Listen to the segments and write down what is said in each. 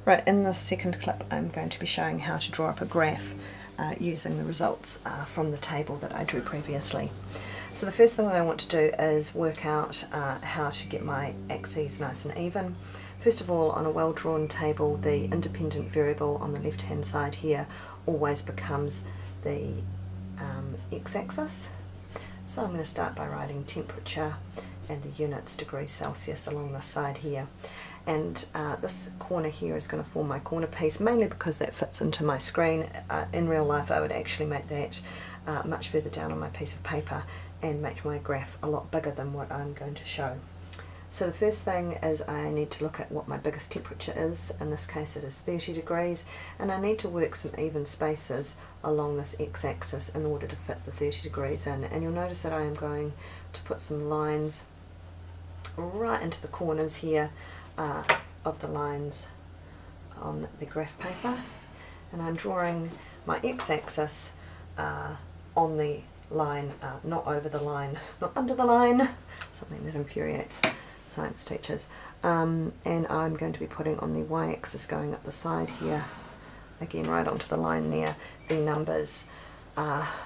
Right, in this second clip I'm going to be showing how to draw up a graph using the results from the table that I drew previously. So the first thing that I want to do is work out how to get my axes nice and even. First of all, on a well-drawn table, the independent variable on the left-hand side here always becomes the x-axis. So I'm going to start by writing temperature and the units degrees Celsius along this side here. And this corner here is going to form my corner piece, mainly because that fits into my screen. In real life I would actually make that much further down on my piece of paper and make my graph a lot bigger than what I'm going to show. So the first thing is I need to look at what my biggest temperature is. In this case it is 30 degrees, and I need to work some even spaces along this x-axis in order to fit the 30 degrees in. And you'll notice that I am going to put some lines right into the corners here of the lines on the graph paper, and I'm drawing my x-axis on the line, not over the line, not under the line, something that infuriates science teachers, and I'm going to be putting on the y-axis going up the side here, again right onto the line there, the numbers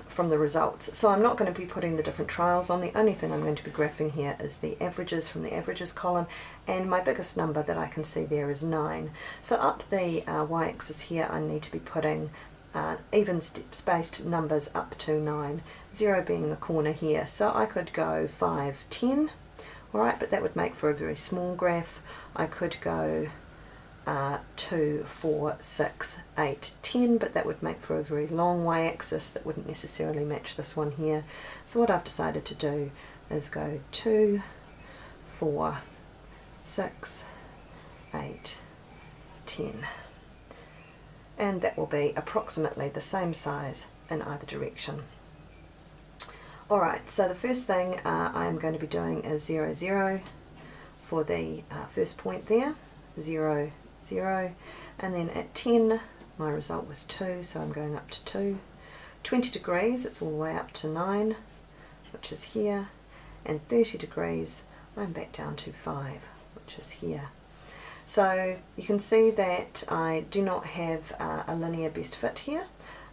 from the results. So I'm not going to be putting the different trials on. The only thing I'm going to be graphing here is the averages from the averages column, and my biggest number that I can see there is 9. So up the y-axis here I need to be putting even spaced numbers up to 9, 0 being the corner here. So I could go 5, 10, alright, but that would make for a very small graph. I could go 2, 4, 6, 8, 10, but that would make for a very long y-axis that wouldn't necessarily match this one here. So what I've decided to do is go 2, 4, 6, 8, 10. And that will be approximately the same size in either direction. Alright, so the first thing I am going to be doing is 0, 0 for the first point there, 0, 0, and then at 10 my result was 2, so I'm going up to 2. 20 degrees, it's all the way up to 9, which is here, and 30 degrees I'm back down to 5, which is here. So you can see that I do not have a linear best fit here.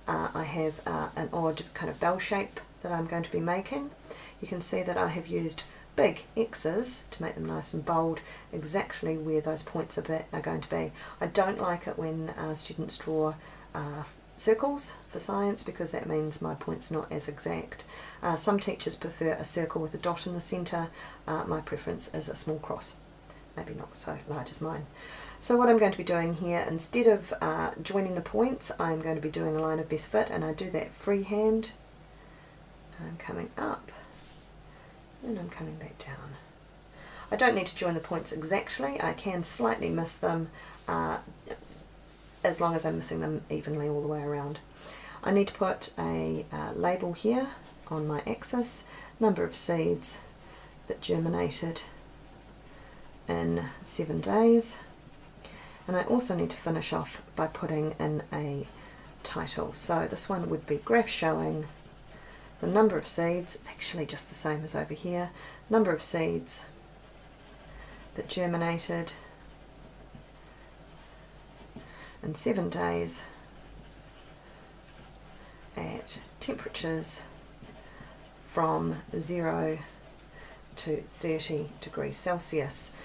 I have an odd kind of bell shape that I'm going to be making. You can see that I have used big X's to make them nice and bold, exactly where those points are going to be. I don't like it when students draw circles for science, because that means my point's not as exact. Some teachers prefer a circle with a dot in the centre. My preference is a small cross, maybe not so large as mine. So what I'm going to be doing here, instead of joining the points, I'm going to be doing a line of best fit, and I do that freehand. I'm coming up and I'm coming back down. I don't need to join the points exactly, I can slightly miss them as long as I'm missing them evenly all the way around. I need to put a label here on my axis, number of seeds that germinated in 7 days, and I also need to finish off by putting in a title. So this one would be graph showing the number of seeds, it's actually just the same as over here, number of seeds that germinated in 7 days at temperatures from 0 to 30 degrees Celsius.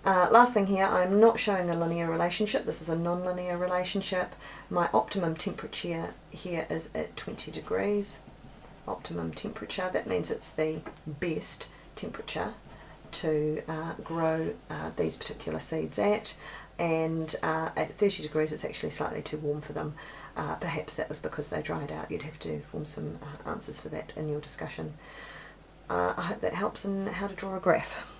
Last thing here, I'm not showing a linear relationship, this is a non-linear relationship. My optimum temperature here is at 20 degrees. Optimum temperature, that means it's the best temperature to grow these particular seeds at, and at 30 degrees it's actually slightly too warm for them. Perhaps that was because they dried out. You'd have to form some answers for that in your discussion. I hope that helps in how to draw a graph.